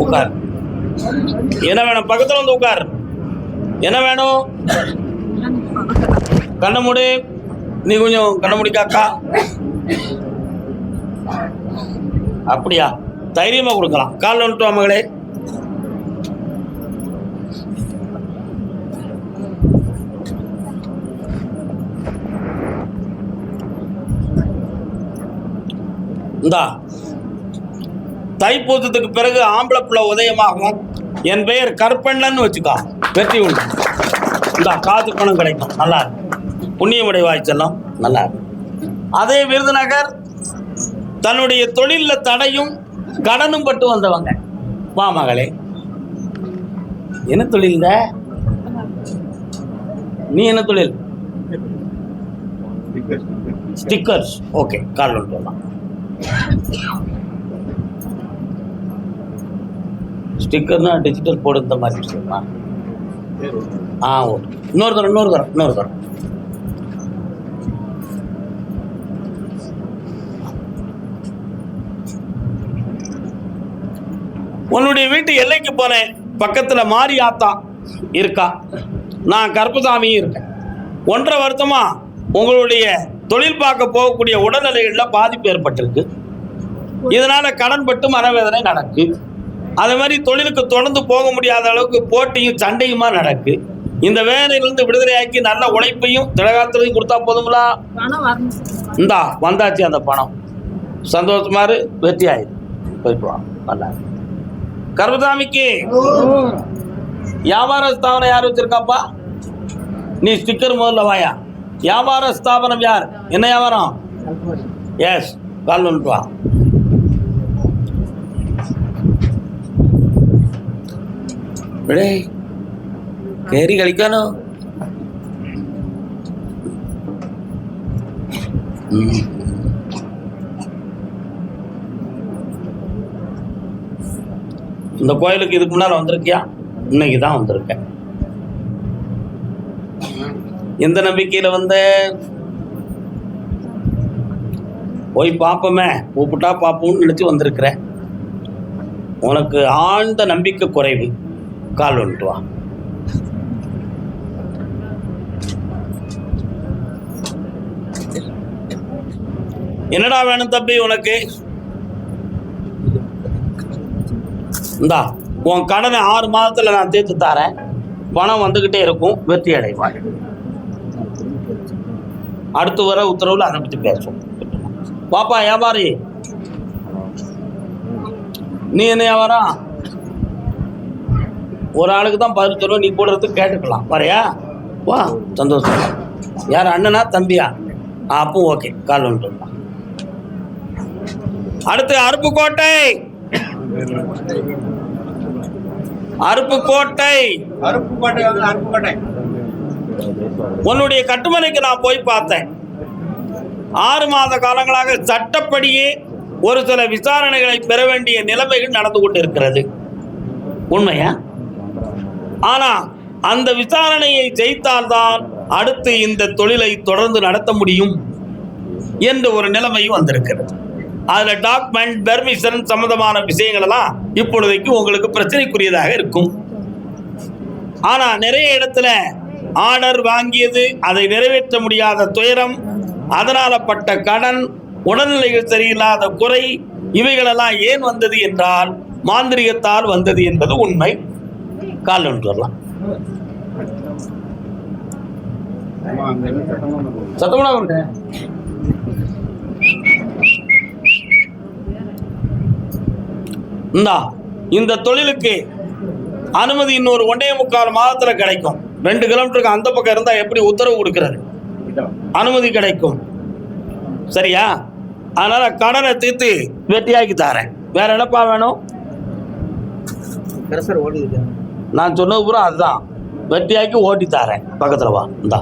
உட்கார். என்ன வேணும்? பக்கத்துல வந்து உட்கார். என்ன வேணும்? கண்ண மூடி. நீ கொஞ்சம் கண்ண மூடி காக்கா. அப்படியா? தைரியமா கொடுக்கலாம். கால் வந்துட்டு வா மகளே. இந்தா, தைப்பூசத்துக்கு பிறகு ஆம்பளை பிள்ளை உதயமாகும். என் பெயர் கற்பண்ணன்னு வச்சுக்கா, வெற்றி உண்டு. இந்த காசு பணம் கிடைக்கும். நல்லா இருக்கு. புண்ணியமுடை வாய்ச்செல்லாம் நல்லா இருக்கு. அதே விருதுநகர் தன்னுடைய தொழில தடையும் கடனும் பட்டு வந்தவங்க. வா மகளே. என்ன தொழில்? நீ என்ன தொழில்? ஸ்டிக்கர்ஸ். ஓகே, கால் ஒன்று வரலாம். ஸ்டிக்கர்னா டிஜிட்டல் போர்டு இந்த மாதிரி விஷயமா? ஓகே. இன்னொரு தரம். உன்னுடைய வீட்டு எல்லைக்கு போனேன். பக்கத்துல மாரி ஆத்தா இருக்கா, நான் கருப்புசாமியும் இருக்கேன். 1.5 வருஷமா உங்களுடைய தொழில் பார்க்க போகக்கூடிய உடல்நிலைகள்ல பாதிப்பு ஏற்பட்டிருக்கு. இதனால கடன் பட்டு மனவேதனை நடக்கு. அதே மாதிரி தொழிலுக்கு தொடர்ந்து போக முடியாத அளவுக்கு போட்டியும் சண்டையுமா நடக்கு. இந்த வேலையிலிருந்து விடுதலையாக்கி நல்ல உழைப்பையும் திலகாத்திரையும் கொடுத்தா போதுங்களா? இந்தா வந்தாச்சு அந்த பணம். சந்தோஷமாரு, வெற்றி ஆயிரு. போயிட்டு வா. நல்லா கருப்பசாமிக்கு வியாபார ஸ்தாபனம் யார் வச்சிருக்காப்பா? நீ ஸ்டிக்கர் முதல்ல வாயா. வியாபார ஸ்தாபனம் யார்? என்ன வியாபாரம்? எஸ், கால் வந்துட்டு வா. കയറി കളിക്കാനോ? இந்த கோயிலுக்கு இதுக்கு முன்னால வந்திருக்கியா? இன்னைக்கு தான் வந்திருக்கேன். எந்த நம்பிக்கையில வந்த? போய் பார்ப்போமே, கூப்பிட்டா பார்ப்போம்னு நினைச்சு வந்திருக்கிறேன். உனக்கு ஆழ்ந்த நம்பிக்கை குறைவு. கால் வந்துட்டு வா. என்னடா வேணும் தம்பி உனக்கு? இந்தா, உன் கடனை 6 மாதத்துல நான் தீர்த்து தரேன். பணம் வந்துகிட்டே இருக்கும். வெற்றி அடைவாள். அடுத்து வர உத்தரவுல அதை பத்தி பேசுவோம். பாப்பா வியாபாரி, நீ என்ன வியாபாரம்? ஒரு ஆளுக்கு தான் 10 ரூபா. நீ போடுறதுக்கு கேட்டுக்கலாம். வரையா? வா, சந்தோஷம். யார், அண்ணனா தம்பியா? அப்போ ஓகே, கால் வந்துட்டு. அடுத்து அருப்புக்கோட்டை. உன்னுடைய கட்டுமனைக்கு நான் போய் பார்த்தேன். 6 மாத காலங்களாக சட்டப்படியே ஒரு சில விசாரணைகளை பெற வேண்டிய நிலைமைகள் நடந்து கொண்டு இருக்கிறது. உண்மையா? ஆனா அந்த விசாரணையை ஜெயித்தால்தான் அடுத்து இந்த தொழிலை தொடர்ந்து நடத்த முடியும் என்ற ஒரு நிலைமையும் வந்திருக்கிறது. அதுல டாக்குமெண்ட், பெர்மிஷன் சம்பந்தமான விஷயங்கள் எல்லாம் இப்பொழுதைக்கு உங்களுக்கு பிரச்சனைக்குரியதாக இருக்கும். ஆனா நிறைய இடத்துல ஆர்டர் வாங்கியது, அதை நிறைவேற்ற முடியாத துயரம், அதனால பட்ட கடன், உடல்நிலைகள் சரியில்லாத குறை, இவைகளெல்லாம் ஏன் வந்தது என்றால் மாந்திரிகத்தால் வந்தது என்பது உண்மை. கால் ஒன்று வரலாம். சத்தமா இந்த தொழிலுக்கு அனுமதி இன்னொரு 1.25 மாதத்துல கிடைக்கும். 2 கிலோமீட்டருக்கு அந்த பக்கம் இருந்தா எப்படி உத்தரவு கொடுக்கிறது? அனுமதி கிடைக்கும். சரியா? அதனால கடனை தீர்த்து வெட்டியாக்கி தரேன். வேற என்னப்பா வேணும்? நான் சொன்னது பூரா அதுதான். வெட்டியாக்கி ஓட்டி தரேன். பக்கத்துல வா. இந்தா,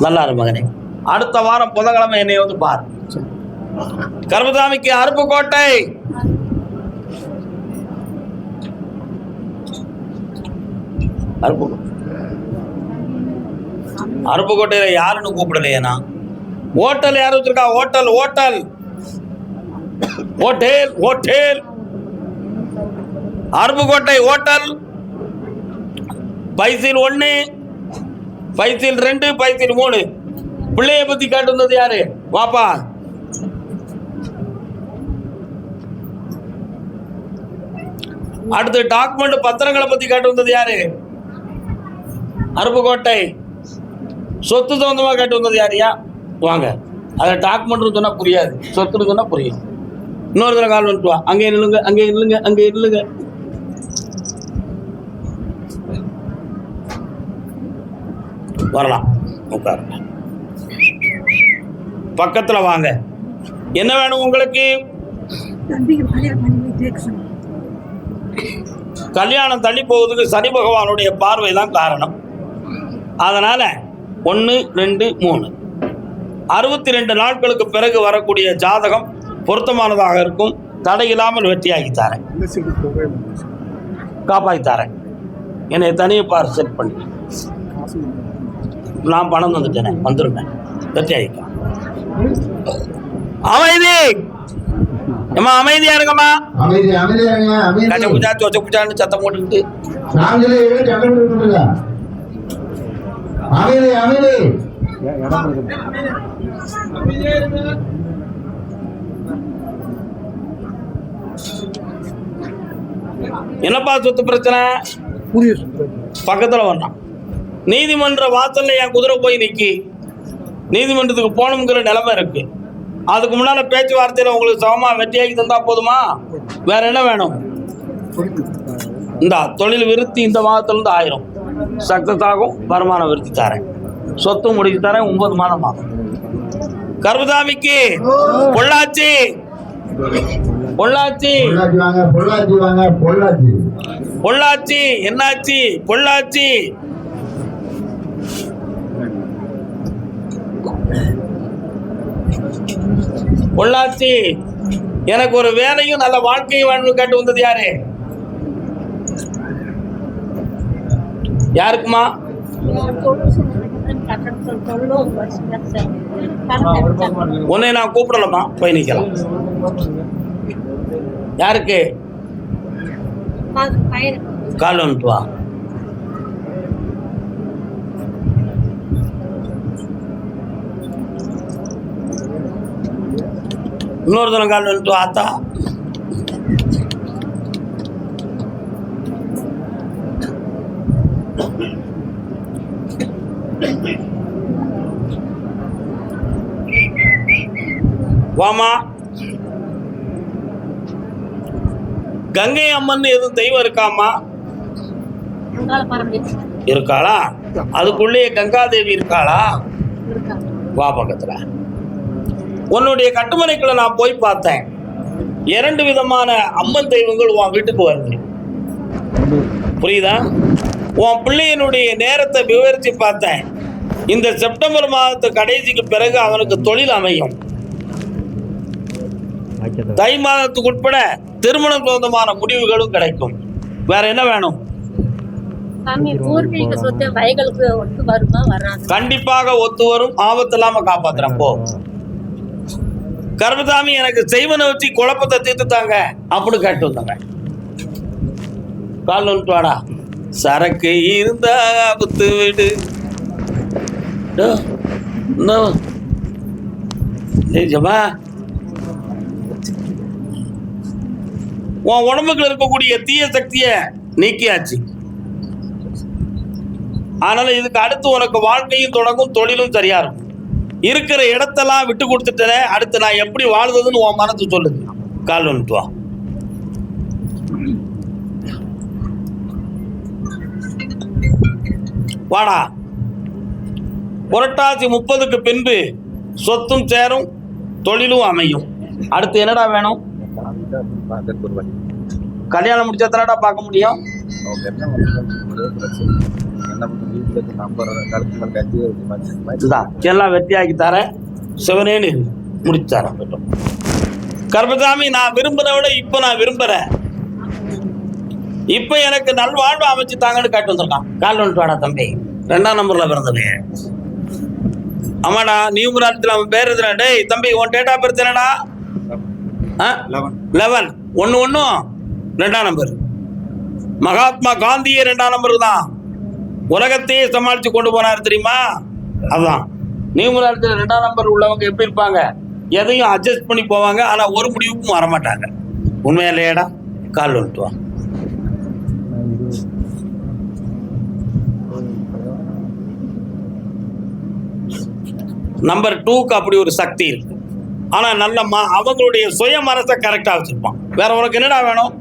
நல்லா இரு மகனே. அடுத்த வாரம் புதன்கிழமை என்னை வந்து பாரு. கருப்பசாமிக்கு அருப்புக்கோட்டை. அருப்புக்கோட்டையில யாருன்னு கூப்பிடலையே நான். ஹோட்டல் யாரும் வச்சிருக்கா? Hotel hotel hotel, Aruppukottai hotel, puzzle 1, puzzle 2, puzzle 3. பிள்ளைய பத்தி கேட்டு வந்தது யாரு? வாப்பா. அடுத்து டாக்குமெண்ட் பத்திரங்களை பத்தி கேட்டு வந்தது யாரு? அருப்புக்கோட்டை. சொத்து சம்பந்தமா கேட்டு வந்தது யாரையா? வாங்க. அதை டாக்குமெண்ட் சொன்னா புரியாது, சொத்துன்னு சொன்னா புரியும். இன்னொரு தடவை கால் வந்துட்டு வா. அங்கே நில்லுங்க, அங்கே நில்லுங்க, அங்கே நில்லுங்க. வரலாம், உட்காருங்க. பக்கத்துல வாங்க. என்ன வேணும் உங்களுக்கு? கல்யாணம் தள்ளி போவதுக்கு சனி பகவானுடைய பார்வை தான் காரணம். அதனால 1, 2, 3 62 நாட்களுக்கு பிறகு வரக்கூடிய ஜாதகம் பொருத்தமானதாக இருக்கும். தடையில்லாமல் வெற்றியாகி தரேன், காப்பாற்றி தரேன். என்னை தனியை பார் செட் பண்ணி நான் பணம் வந்துட்டேனே, வந்துருங்க. வெற்றியாகிக்கலாம். அமைதி ஏமா, அமைதியா இருக்கமா. கச்ச சத்தம் போட்டுக்கிட்டு என்னப்பா சொத்து பிரச்சனை? பக்கத்துல வரலாம். நீதிமன்ற வாசல்ல என் குதிரை போய் நிக்கி நீதிமன்றத்துக்கு போகணுங்கிற நிலைமை இருக்கு. அதுக்கு முன்னால பேச்சுவார்த்தையில உங்களுக்கு சமமா வெற்றியாகி தந்தா போதுமா? வேற என்ன வேணும்? இந்த தொழில் விருத்தி இந்த மாதத்திலிருந்து 1000 சக்சஸ் ஆகும். வருமானம் விருத்தி தரேன், சொத்து முடிச்சு தரேன். 9 மாதம் ஆகும். கருபுசாமிக்கு பொள்ளாச்சி பொள்ளாச்சி பொள்ளாச்சி என்னாச்சு? பொள்ளாச்சி பொள்ளாச்சி எனக்கு ஒரு வேலையும் நல்ல வாழ்க்கையும் வேணும்னு கேட்டு வந்தது யாரு? யாருக்குமா? உன்னை நான் கூப்பிடலாமா? போய் நிக்கலாம். யாருக்கு? கால் வந்துட்டு வா. இன்னொரு தினம் கால் வந்துட்டு வா. ஆத்தா வாமா. கங்கை அம்மன் எதுவும் தெய்வம் இருக்காமா? இருக்காளா? அதுக்குள்ளேயே கங்காதேவி இருக்காளா? வா பக்கத்துல. உன்னுடைய கட்டுமனைக்குள்ள நான் போய் பார்த்தேன். 2 விதமான அம்மன் தெய்வங்கள் உன் வீட்டுக்கு வருது. புரியுதா? உன் பிள்ளையினுடைய நேரத்தை விவரிச்சு பார்த்தேன். இந்த செப்டம்பர் மாதத்து கடைசிக்கு பிறகு அவனுக்கு தொழில் அமையும். தை மாதத்துக்கு உட்பட திருமணம் சொந்தமான முடிவுகளும் கிடைக்கும். வேற என்ன வேணும்? கண்டிப்பாக ஒத்து வரும். ஆபத்து இல்லாம காப்பாத்துறேன். போ. கருமசாமி எனக்கு செய்வனை வச்சு குழப்பத்தை தீர்த்துத்தாங்க அப்படின்னு கேட்டு வந்தாங்க. கால் வந்துட்டு வாடா. சரக்கு இருந்தா குத்து விடு. ஜமா உன் உடம்புக்குள்ள இருக்கக்கூடிய தீய சக்தியை நீக்கியாச்சு. அதனால இதுக்கு அடுத்து உனக்கு வாழ்க்கையும் தொடங்கும், தொழிலும் சரியா இருக்கும். இருக்கிற இடத்தெல்லாம் விட்டு கொடுத்துட்டேன். அடுத்து நான் எப்படி வாழ்றதுன்னு உன் மனசு சொல்லுது. கால் வந்துட்டு வா. வாடா. புரட்டாசி 30க்கு பின்பு சொத்தும் சேரும், தொழிலும் அமையும். அடுத்து என்னடா வேணும்? கல்யாணம் முடிச்சா தானடா பார்க்க முடியும். எல்லாம் வெற்றியாக்கி தரேன். சிவனேன்னு முடிச்சு தரேன். கருப்பசாமி நான் விரும்புறத விட இப்ப நான் விரும்புறேன். இப்ப எனக்கு நல்வாழ்வு அமைச்சு தாங்கன்னு காட்டு வந்திருக்கான். கால் வந்துட்டு வாடா தம்பி. 2ஆம் நம்பர்ல பிறந்தவன். ஆமாடா, நியூமராலத்தில் அவன் பேர் எதுனா? டேய் தம்பி, உன் டேட்டா பர்த் என்னடா? 11 ஒன்றும் 2ஆம் நம்பர். மகாத்மா காந்தியே 2ஆம் நம்பர் தான். உலகத்தையே சமாளித்து கொண்டு போனார் தெரியுமா? அதுதான் நியூமராலஜியில் 2ஆம் நம்பர் உள்ளவங்க எப்படி இருப்பாங்க? எதையும் அட்ஜஸ்ட் பண்ணி போவாங்க, ஆனால் ஒரு முடிவுக்கும் வரமாட்டாங்க. உண்மையா இல்லையாடா? கால் வந்துட்டு வா. நம்பர் 2க்கு அப்படி ஒரு சக்தி இருக்கு. ஆனா நல்ல அவங்களுடைய சுய மனசை கரெக்டா வச்சிருப்பான். வேற உனக்கு என்னடா வேணும்?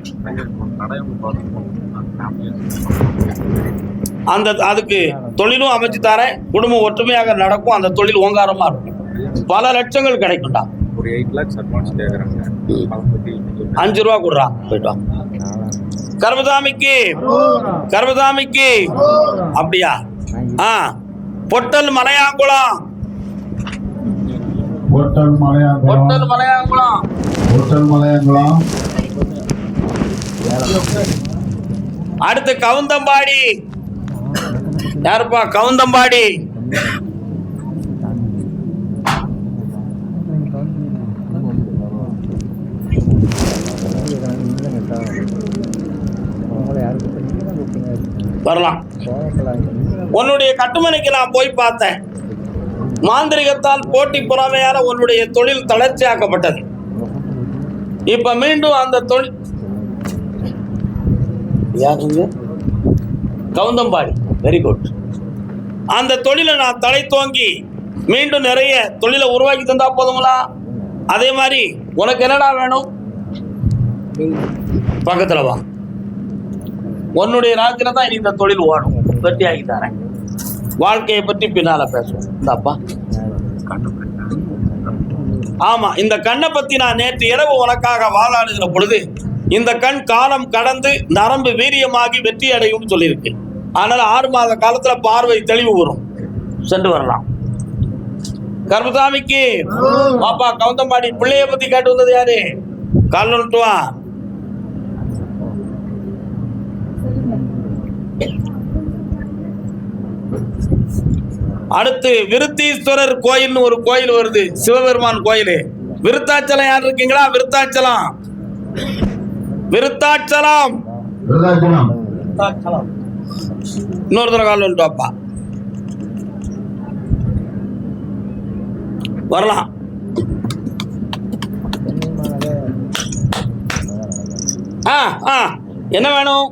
அந்த அதுக்கு தொழிலும் அமைச்சு தரேன், குடும்பம் ஒற்றுமையாக நடக்கும், அந்த தொழில் ஓங்காரமா இருக்கும், பல லட்சங்கள் கிடைக்கும்டா. ஒரு 8 lakhs அட்வான்ஸ் கேக்குறாங்க. 5 ரூபா கொடுறா, போயிட்டு வா. கர்மசாமிக்கு அப்படியா? பொட்டல் மலையாங்குளம். அடுத்து கவுந்தம்பாடி. யாருப்பா கவுந்தம்பாடி? வரலாம். உன்னுடைய கட்டுமனைக்கு நான் போய் பார்த்தேன். மாந்திரிகத்தால் போட்டி பொறாமையால உன்னுடைய தொழில் தளர்ச்சியாக்கப்பட்டது. இப்ப மீண்டும் அந்த தொழில் கவுந்தம்பாடி, வெரி குட். அந்த தொழிலை நான் தலை தோங்கி மீண்டும் நிறைய தொழிலை உருவாக்கி தந்தா போதுங்களா? அதே மாதிரி உனக்கு என்னடா வேணும்? பக்கத்துல வா. உன்னுடைய ராஜ்யத்துல தான் இந்த தொழில் ஓடும். வெட்டியாகி தரேன். வாழ்க்கையை பற்றி பின்னால பேசுவோம். இந்தாப்பா. ஆமா, இந்த கண்ணை பத்தி நான் நேற்று இரவு உனக்காக வாழாடுகிற பொழுது இந்த கண் காலம் கடந்து நரம்பு வீரியமாகி வெற்றி அடையும் சொல்லியிருக்கு. அதனால 6 மாத காலத்துல பார்வை தெளிவு வரும். சென்று வரலாம். கர்மசாமிக்கு பாப்பா கவுந்தம்பாடி பிள்ளைய பத்தி கேட்டு வந்தது யாரு? கால் நோட்டுவா. அடுத்து விருத்தீஸ்வரர் கோயில்னு ஒரு கோயில் வருது, சிவபெருமான் கோயில். விருத்தாச்சலம் யார் இருக்கீங்களா? விருத்தாச்சலம் இன்னொரு தடவை கால் வந்துட்டு வாப்பா. வரலாம். என்ன வேணும்?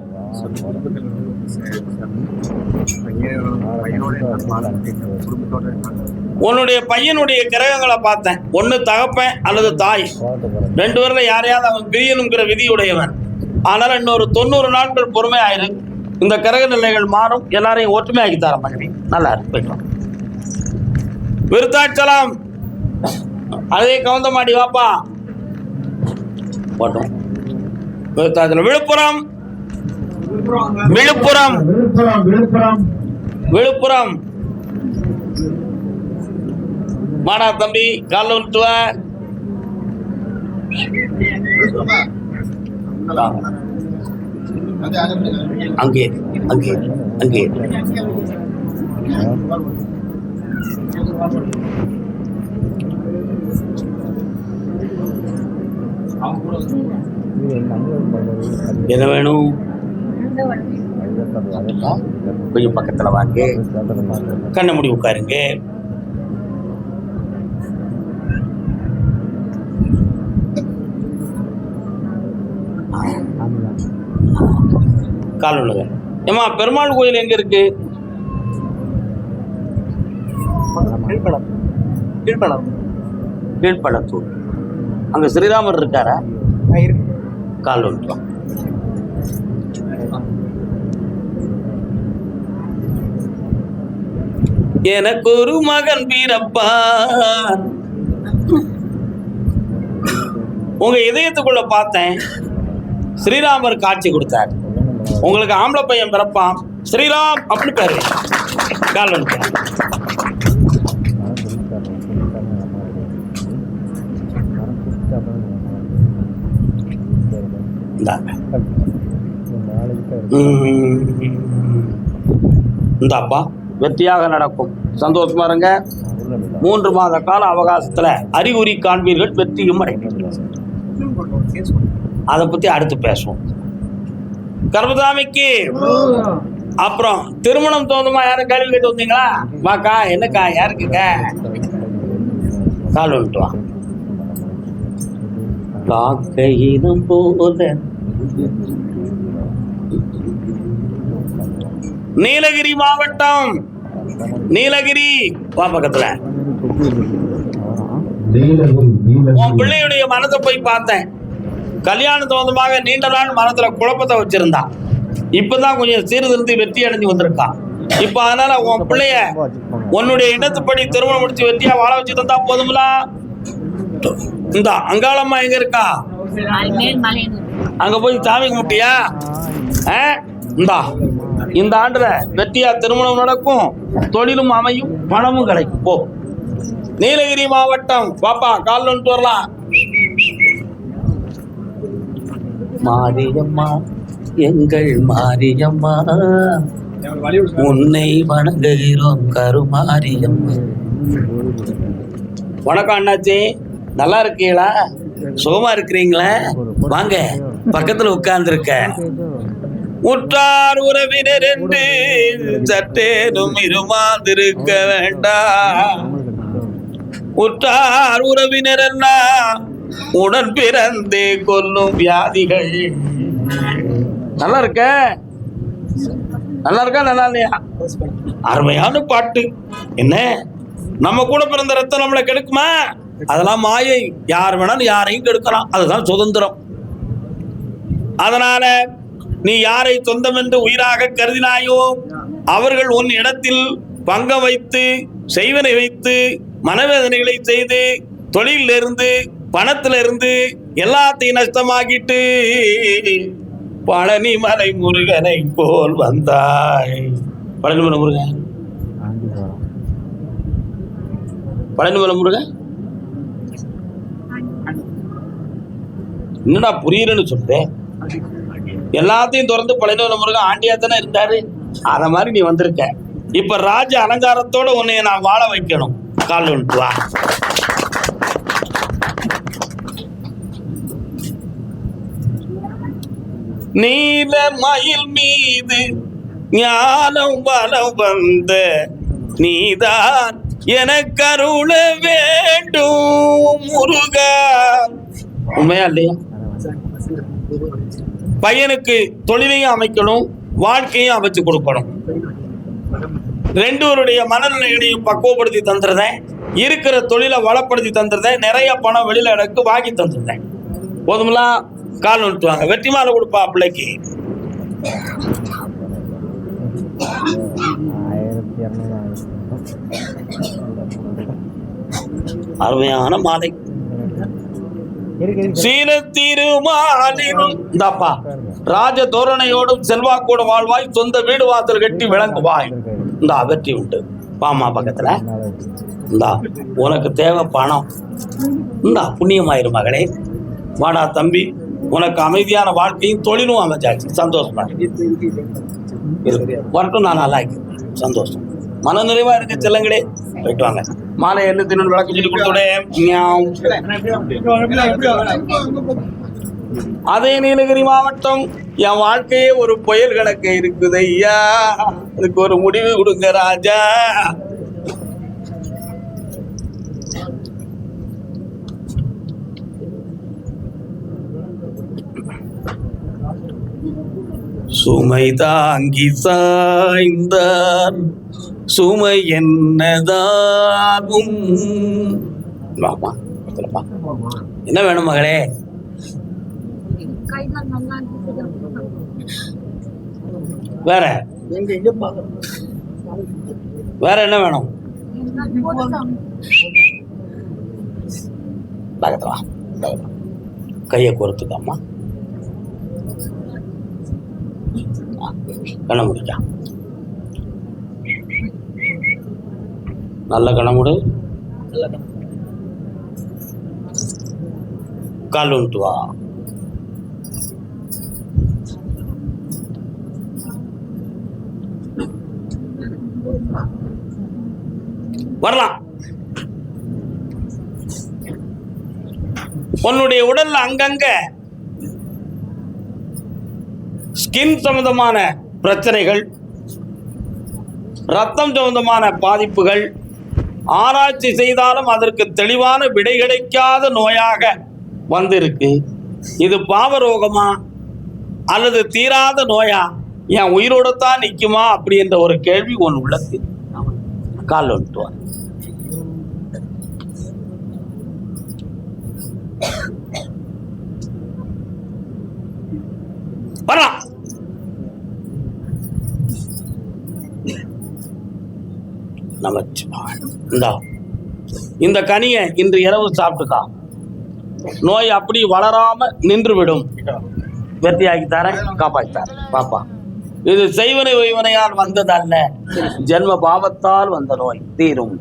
உன்னுடைய பையனுடைய கிரகங்களை பார்த்தேன். ஒன்னு தகப்பன் அல்லது தாய், 2 பேர்ல யாரையாவது அவன் பிரியணுங்கிற விதியுடையவன். அதனால இன்னொரு 90 நாட்கள் பொறுமை ஆயிரு. இந்த கிரக நிலைகள் மாறும். எல்லாரையும் ஒற்றுமையாக்கி தர மகனே. நல்லா இருக்கு. போயிட்டோம். விருத்தாச்சலம். அதே கவுந்தமாடி வாப்பா. போட்டோம். விருத்தாச்சலம். விழுப்புரம். மாடா தம்பி, கால விட்டுவ. அங்கே என்ன வேணும்? கொஞ்சம் பக்கத்துல வாங்க. கண்ண மூடி உட்காருங்க. கால் ஒண்ணுங்க. ஏமா பெருமாள் கோயில் எங்க இருக்கு? கீழ்பழத்தூர். அங்க ஸ்ரீராமர் இருக்காரா? கால் ஒன்று. எனக்கு ஒரு மகன் பிறப்பான். உங்க இதயத்துக்குள்ள பார்த்தேன். ஸ்ரீராமர் காட்சி கொடுத்தார். உங்களுக்கு ஆம்பளை பையன் பிறப்பான். ஸ்ரீராம் அப்படி பேரு. கால் ஒன்று. இந்தாப்பா, வெற்றியாக நடக்கும். சந்தோஷமா இருங்க. 3 மாத கால அவகாசத்துல அறிகுறி காண்பீர்கள். வெற்றியும் அடைவீர்கள். அதை பத்தி அடுத்து பேசுவோம். கர்மசாமிக்கு அப்புறம் திருமணம் தோணுமா? யாரும் கேள்வி கேட்டு வந்தீங்களா? வாக்கா, என்னக்கா, யாருக்குங்க? கால் வந்துட்டு வா. காக்கையினம் போல நீலகிரி மாவட்டம், நீலகிரி வா பக்கத்துல. உன் பிள்ளையுடைய மனத்தை போய் பார்த்தேன். கல்யாணம் தோந்தமாக நீண்ட நாள் மனத்துல குழப்பத்தை வச்சிருந்தா. இப்பதான் கொஞ்சம் சீர்திருத்தி வெற்றி அடைஞ்சு வந்திருக்கான். இப்ப அதனால உன் பிள்ளைய உன்னுடைய இனத்துப்படி திருமணம் முடிச்சு வெற்றியா வாழ வச்சு தந்தா போதும்ல. இந்த அங்காளம்மா எங்க இருக்கா? அங்க போய் சாமி கும்பிட்டியா? இந்தா இந்த ஆண்டுல வெற்றியா திருமணம் நடக்கும், தொழிலும் அமையும், பணமும் கிடைக்கும். போ. நீலகிரி மாவட்டம் பாப்பா, கால் வந்துட்டு வரலாம். மாரியம்மா, எங்கள் மாரியம்மா, உன்னை வணங்குகிறோம் கருமாரியம்மா. வணக்கம் அண்ணாச்சி, நல்லா இருக்கீங்களா? சுகமா இருக்கிறீங்களா? வாங்க, பக்கத்துல உட்கார்ந்துருக்க. உற்றார் உறவினர் என்று சற்றேனும் இருமாந்திருக்க வேண்டாம். உற்றார் உறவினர் என்ன உடன் பிறந்தே கொல்லும் வியாதிகள். நல்லா இருக்க? நல்லா இருக்கா? நல்லா இல்லையா? அருமையான பாட்டு. என்ன, நம்ம கூட பிறந்த ரத்தம் நம்மளை கெடுக்குமா? அதெல்லாம் மாயை. யார் வேணாலும் யாரையும் கெடுக்கலாம். அதுதான் சுதந்திரம். அதனால நீ யாரை சொந்தம் என்று உயிராக கருதினாயோ அவர்கள் உன் இடத்தில் பங்கம் வைத்து, செய்வனை வைத்து, மனவேதனைகளை செய்து, தொழிலிருந்து, பணத்திலிருந்து எல்லாத்தையும் நஷ்டமாக்கிட்டு பழனி மலை முருகனை போல் வந்தாய். பழனி மலை முருகன், பழனி மலை முருகன் என்னடா புரியுறேன்னு சொல்றேன். எல்லாத்தையும் திறந்து பழனி மலை முருகன் ஆண்டியா தானே இருந்தாரு. அத மாதிரி நீ வந்திருக்க. இப்ப ராஜ அலங்காரத்தோட உன்னை நான் வாழ வைக்கணும். கால் வந்துட்டு வா. நீல மயில் மீது ஞானம் வலம் வந்த நீதான் எனக்கு அருள வேண்டும் முருகா. உண்மையா இல்லையா? பையனுக்கு தொழிலையும் அமைக்கணும், வாழ்க்கையும் அமைச்சு கொடுக்கணும். ரெண்டூருடைய மனநிலைகளையும் பக்குவப்படுத்தி தந்துருந்தேன். இருக்கிற தொழிலை வளப்படுத்தி தந்துருந்தேன். நிறைய பணம் வெளியில எனக்கு வாங்கி தந்துருந்தேன். போதுமெல்லாம் கால் நிறுத்துவாங்க. வெற்றி மாலை கொடுப்பா பிள்ளைக்கு. அருமையான மாலை. சீன திருமாலினும் இந்தாப்பா, ராஜ தோரணையோடும் செல்வாக்கோட வாழ்வாய், சொந்த வீடு வாசல் கட்டி விளங்குவாய். இந்தா வெற்றி உண்டு. பாமா பக்கத்துல. இந்தா உனக்கு தேவை பணம். இந்தா புண்ணியமாயிரு மகளே. வாடா தம்பி, உனக்கு அமைதியான வாழ்க்கையும் தொழிலும் அமைச்சாச்சு. சந்தோஷமா வரட்டும். நான் நல்லா இருக்கேன். சந்தோஷம், மன நிறைவா இருக்க செல்லங்களே. போயிட்டு வாங்க. மாலை என்ன தின்னு விளக்கு சொல்லி கொடுத்தோடே. அதே நீலகிரி மாவட்டம். என் வாழ்க்கையே ஒரு புயல் கணக்கு இருக்குது ஐயா, அதுக்கு ஒரு முடிவு கொடுங்க ராஜா. சுமை தாங்கி சாய்ந்தார் சுமை என்னதாகும். என்ன வேணும் மகளே? வேற வேற என்ன வேணும்? கையை கோர்த்துக்காமா, கண்ண முடிச்சா நல்ல கணமுடு. கால் வந்துட்டு வா. வரலாம். உன்னுடைய உடல்ல அங்கங்க ஸ்கின் சம்பந்தமான பிரச்சனைகள், ரத்தம் சம்பந்தமான பாதிப்புகள், ஆராய்ச்சி செய்தாலும் அதற்கு தெளிவான விடை கிடைக்காத நோயாக வந்திருக்கு. இது பாவரோகமா அல்லது தீராத நோயா, என் உயிரோட தான் நிற்குமா அப்படி என்ற ஒரு கேள்வி உன் உள்ளத்தில் கால் வந்துட்டு வரலாம். இந்த கனியை இன்று இரவு சாப்பிட்டுக்கா, நோய் அப்படி வளராம நின்று விடும். வெற்றியாக்கி தரேன், காப்பாற்றி தரேன் பாப்பா. இது செய்வனை ஒய்வனையால் வந்ததல்ல, ஜென்ம பாவத்தால் வந்த நோய் தீரும்.